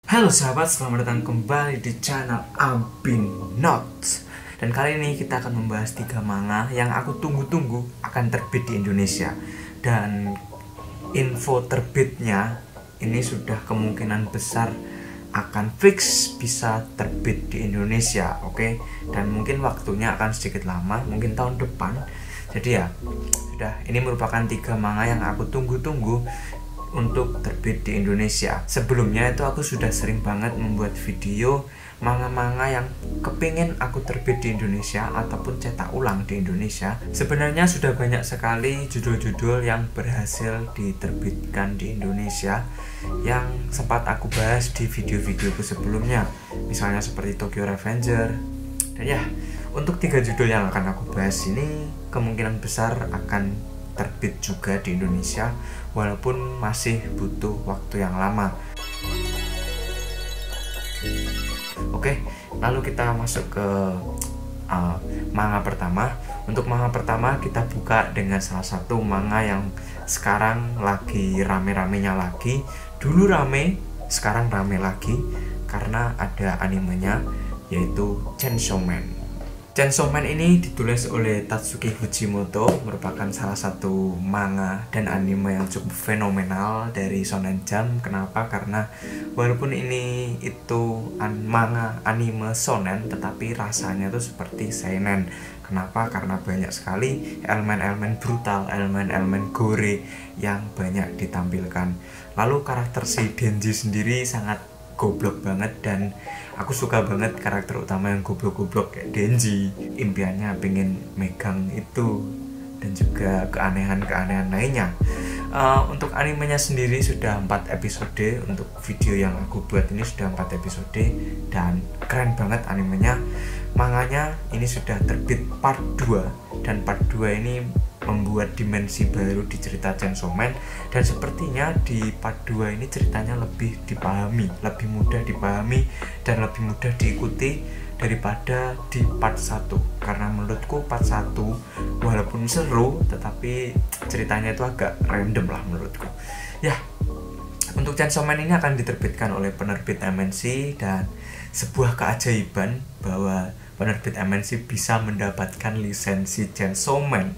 Halo sahabat, selamat datang kembali di channel Abin Notes. Dan kali ini kita akan membahas 3 manga yang aku tunggu-tunggu akan terbit di Indonesia. Dan info terbitnya ini sudah kemungkinan besar akan fix bisa terbit di Indonesia, oke? Dan mungkin waktunya akan sedikit lama, mungkin tahun depan. Jadi ya, sudah, ini merupakan 3 manga yang aku tunggu-tunggu untuk terbit di Indonesia. Sebelumnya itu aku sudah sering banget membuat video manga-manga yang kepingin aku terbit di Indonesia ataupun cetak ulang di Indonesia. Sebenarnya sudah banyak sekali judul-judul yang berhasil diterbitkan di Indonesia yang sempat aku bahas di video-videoku sebelumnya, misalnya seperti Tokyo Revenger. Dan ya, untuk 3 judul yang akan aku bahas ini kemungkinan besar akan terbit juga di Indonesia, walaupun masih butuh waktu yang lama. Oke, lalu kita masuk ke manga pertama. Untuk manga pertama kita buka dengan salah satu manga yang sekarang lagi rame-ramenya lagi. Dulu rame, sekarang rame lagi karena ada animenya, yaitu Chainsaw Man. Chainsaw Man ini ditulis oleh Tatsuki Fujimoto, merupakan salah satu manga dan anime yang cukup fenomenal dari Shonen Jump. Kenapa? Karena walaupun ini itu manga anime shonen, tetapi rasanya tuh seperti seinen. Kenapa? Karena banyak sekali elemen-elemen brutal, elemen-elemen gore yang banyak ditampilkan. Lalu karakter si Denji sendiri sangat goblok banget, dan aku suka banget karakter utama yang goblok-goblok kayak Denji. Impiannya pengen megang itu, dan juga keanehan-keanehan lainnya. Untuk animenya sendiri sudah 4 episode. Untuk video yang aku buat ini sudah 4 episode dan keren banget animenya. Manganya ini sudah terbit part 2, dan part 2 ini membuat dimensi baru di cerita Chainsaw Man, dan sepertinya di part 2 ini ceritanya lebih dipahami, lebih mudah dipahami dan lebih mudah diikuti daripada di part 1. Karena menurutku part 1 walaupun seru, tetapi ceritanya itu agak random lah menurutku. Ya, untuk Chainsaw Man ini akan diterbitkan oleh penerbit MNC, dan sebuah keajaiban bahwa penerbit MNC bisa mendapatkan lisensi Chainsaw Man.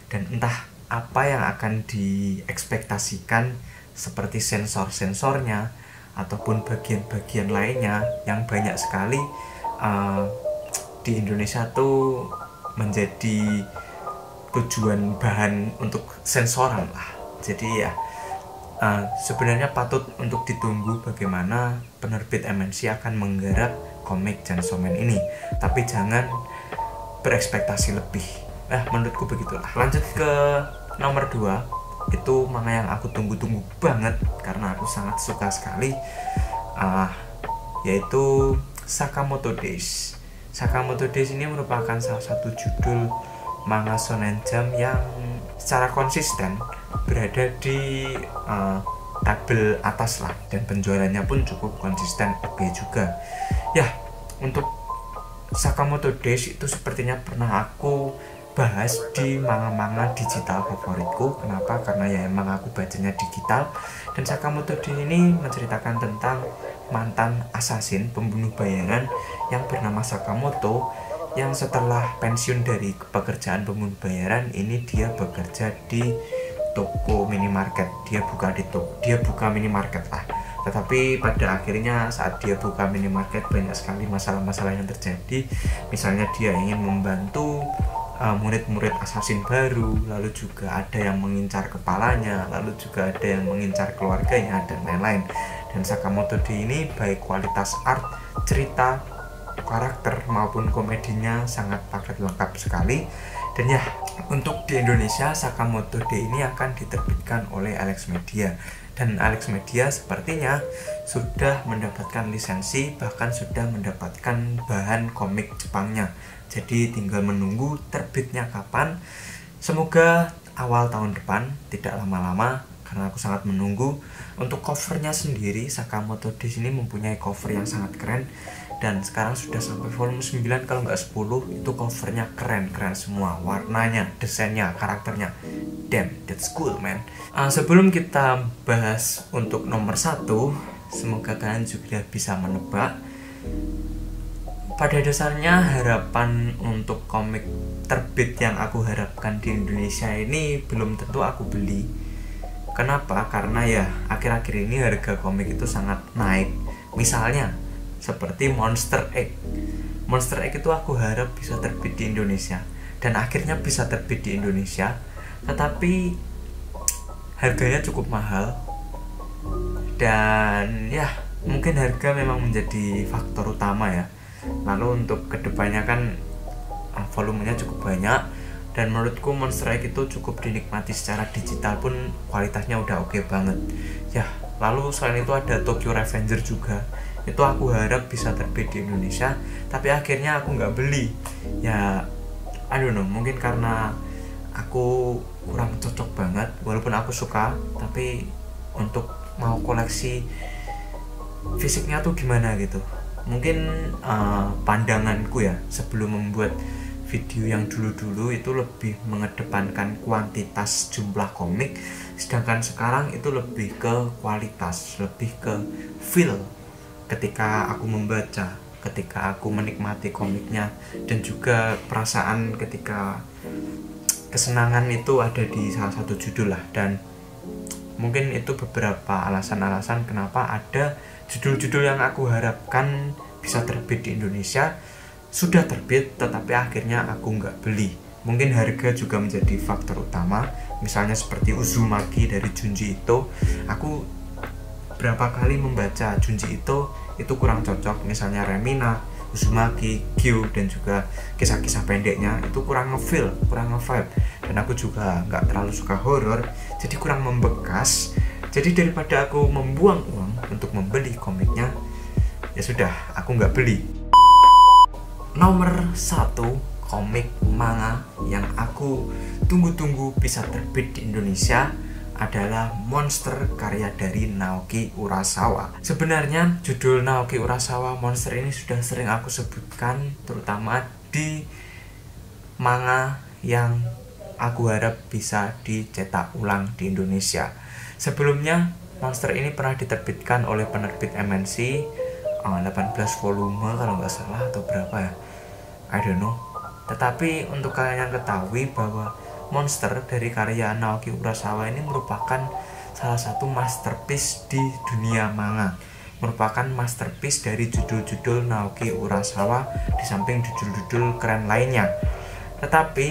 Dan entah apa yang akan diekspektasikan, seperti sensor-sensornya ataupun bagian-bagian lainnya yang banyak sekali di Indonesia tuh menjadi tujuan bahan untuk sensoran lah. Jadi ya, sebenarnya patut untuk ditunggu bagaimana penerbit MNC akan menggarap komik Chainsaw Man ini, tapi jangan berekspektasi lebih. Menurutku begitulah. Lanjut ke nomor 2. Itu manga yang aku tunggu-tunggu banget karena aku sangat suka sekali, yaitu Sakamoto Days. Sakamoto Days ini merupakan salah satu judul manga Shonen Jump yang secara konsisten berada di tabel atas lah, dan penjualannya pun cukup konsisten, oke juga. Ya, untuk Sakamoto Days itu sepertinya pernah aku bahas di manga-manga digital favoritku. Kenapa? Karena ya emang aku bacanya digital. Dan Sakamoto Days ini menceritakan tentang mantan assassin, pembunuh bayangan yang bernama Sakamoto, yang setelah pensiun dari pekerjaan pembunuh bayaran ini dia bekerja di toko minimarket. Dia buka minimarket lah. Tetapi pada akhirnya saat dia buka minimarket, banyak sekali masalah-masalah yang terjadi. Misalnya dia ingin membantu murid-murid assassin baru, lalu juga ada yang mengincar kepalanya, lalu juga ada yang mengincar keluarganya, dan lain-lain. Dan Sakamoto Days ini baik kualitas art, cerita, karakter maupun komedinya sangat paket lengkap sekali. Dan ya, untuk di Indonesia Sakamoto Days ini akan diterbitkan oleh Alex Media, dan Alex Media sepertinya sudah mendapatkan lisensi, bahkan sudah mendapatkan bahan komik Jepangnya. Jadi tinggal menunggu terbitnya kapan. Semoga awal tahun depan, tidak lama-lama, karena aku sangat menunggu. Untuk covernya sendiri, Sakamoto Days ini mempunyai cover yang sangat keren, dan sekarang sudah sampai volume 9 kalau nggak 10. Itu covernya keren-keren semua, warnanya, desainnya, karakternya. Damn, that's cool man. Sebelum kita bahas untuk nomor 1, semoga kalian juga bisa menebak. Pada dasarnya harapan untuk komik terbit yang aku harapkan di Indonesia ini belum tentu aku beli. Kenapa? Karena ya akhir-akhir ini harga komik itu sangat naik. Misalnya seperti Monster X. Monster X itu aku harap bisa terbit di Indonesia, dan akhirnya bisa terbit di Indonesia, tetapi harganya cukup mahal. Dan ya mungkin harga memang menjadi faktor utama ya. Lalu untuk kedepannya kan volumenya cukup banyak, dan menurutku Monster X itu cukup dinikmati secara digital pun kualitasnya udah oke banget ya. Lalu selain itu ada Tokyo Revenger juga, itu aku harap bisa terbit di Indonesia, tapi akhirnya aku nggak beli ya. I don't know, mungkin karena aku kurang cocok banget, walaupun aku suka, tapi untuk mau koleksi fisiknya tuh gimana gitu. Mungkin pandanganku ya sebelum membuat video yang dulu-dulu itu lebih mengedepankan kuantitas jumlah komik, sedangkan sekarang itu lebih ke kualitas, lebih ke feel ketika aku membaca, ketika aku menikmati komiknya, dan juga perasaan ketika kesenangan itu ada di salah satu judul lah. Dan mungkin itu beberapa alasan-alasan kenapa ada judul-judul yang aku harapkan bisa terbit di Indonesia sudah terbit, tetapi akhirnya aku nggak beli. Mungkin harga juga menjadi faktor utama. Misalnya seperti Uzumaki dari Junji Ito, aku berapa kali membaca Junji Ito itu kurang cocok. Misalnya Remina, Uzumaki, Gyu, dan juga kisah-kisah pendeknya itu kurang nge-feel, kurang nge-vibe. Dan aku juga nggak terlalu suka horor, jadi kurang membekas. Jadi daripada aku membuang uang untuk membeli komiknya, ya sudah, aku nggak beli. Nomor 1 komik manga yang aku tunggu-tunggu bisa terbit di Indonesia adalah Monster karya dari Naoki Urasawa. Sebenarnya judul Naoki Urasawa Monster ini sudah sering aku sebutkan, terutama di manga yang aku harap bisa dicetak ulang di Indonesia. Sebelumnya Monster ini pernah diterbitkan oleh penerbit MNC 18 volume kalau nggak salah, atau berapa ya, I don't know. Tetapi untuk kalian yang ketahui bahwa Monster dari karya Naoki Urasawa ini merupakan salah satu masterpiece di dunia manga, merupakan masterpiece dari judul-judul Naoki Urasawa di samping judul-judul keren lainnya. Tetapi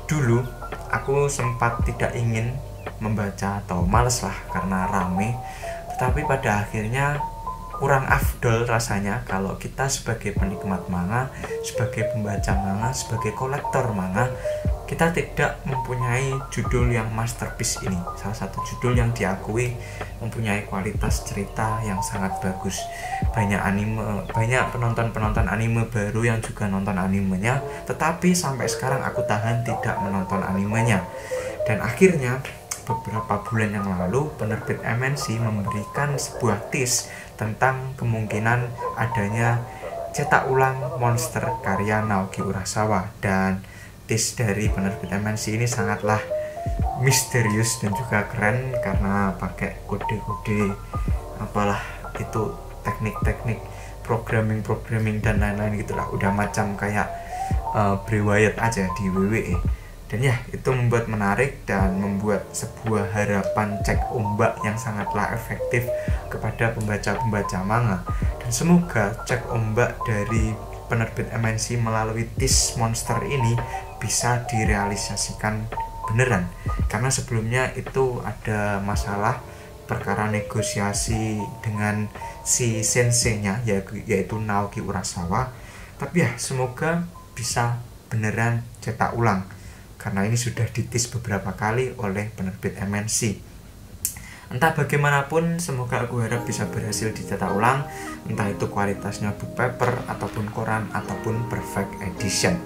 dulu aku sempat tidak ingin membaca atau males lah karena rame, tetapi pada akhirnya kurang afdol rasanya kalau kita sebagai penikmat manga, sebagai pembaca manga, sebagai kolektor manga, kita tidak mempunyai judul yang masterpiece ini. Salah satu judul yang diakui mempunyai kualitas cerita yang sangat bagus. Banyak anime, banyak penonton-penonton anime baru yang juga nonton animenya, tetapi sampai sekarang aku tahan tidak menonton animenya. Dan akhirnya beberapa bulan yang lalu penerbit MNC memberikan sebuah tease tentang kemungkinan adanya cetak ulang Monster karya Naoki Urasawa. Dan tease dari penerbit MNC ini sangatlah misterius dan juga keren karena pakai kode-kode apalah itu, teknik-teknik programming dan lain-lain gitulah, udah macam kayak Bray Wyatt aja di WWE. Dan ya, itu membuat menarik dan membuat sebuah harapan cek ombak yang sangatlah efektif kepada pembaca-pembaca manga. Dan semoga cek ombak dari penerbit MNC melalui tease Monster ini bisa direalisasikan beneran. Karena sebelumnya itu ada masalah perkara negosiasi dengan si sensei-nya, yaitu Naoki Urasawa. Tapi ya, semoga bisa beneran cetak ulang, karena ini sudah ditis beberapa kali oleh penerbit MNC. Entah bagaimanapun, semoga aku harap bisa berhasil dicetak ulang, entah itu kualitasnya book paper, ataupun koran, ataupun perfect edition.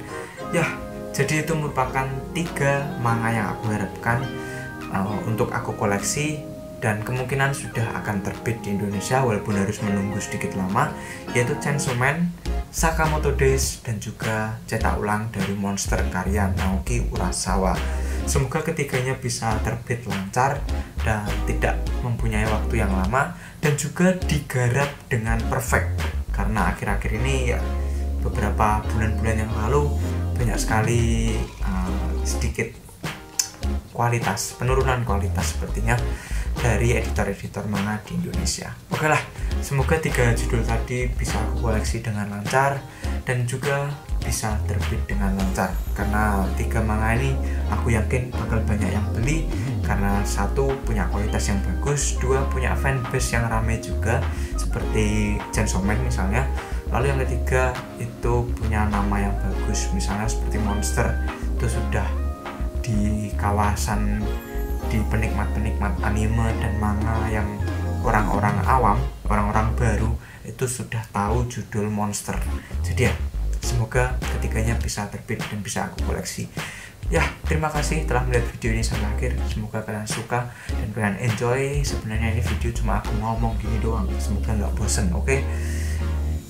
Ya, jadi itu merupakan 3 manga yang aku harapkan untuk aku koleksi, dan kemungkinan sudah akan terbit di Indonesia walaupun harus menunggu sedikit lama, yaitu Chainsaw Man, Sakamoto Days, dan juga cetak ulang dari Monster karya Naoki Urasawa. Semoga ketiganya bisa terbit lancar dan tidak mempunyai waktu yang lama, dan dan juga digarap dengan perfect, karena akhir-akhir ini ya beberapa bulan-bulan yang lalu banyak sekali sedikit penurunan kualitas sepertinya dari editor-editor manga di Indonesia. Oke lah, semoga 3 judul tadi bisa aku koleksi dengan lancar dan juga bisa terbit dengan lancar, karena 3 manga ini aku yakin bakal banyak yang beli karena 1 punya kualitas yang bagus, 2 punya fanbase yang ramai juga seperti Chainsaw Man misalnya, lalu yang ketiga itu punya nama yang bagus misalnya seperti Monster, itu sudah di kawasan, di penikmat-penikmat anime dan manga yang orang-orang awam, orang-orang baru itu sudah tahu judul Monster. Jadi ya, semoga ketiganya bisa terbit dan bisa aku koleksi. Ya, terima kasih telah melihat video ini sampai akhir. Semoga kalian suka dan kalian enjoy. Sebenarnya ini video cuma aku ngomong gini doang, semoga nggak bosen, oke?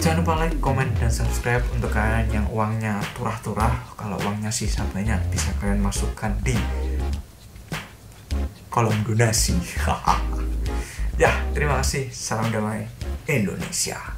Jangan lupa like, comment, dan subscribe untuk kalian yang uangnya turah-turah. Kalau uangnya sisa banyak, bisa kalian masukkan di kolom donasi. Ya, terima kasih. Salam damai Indonesia.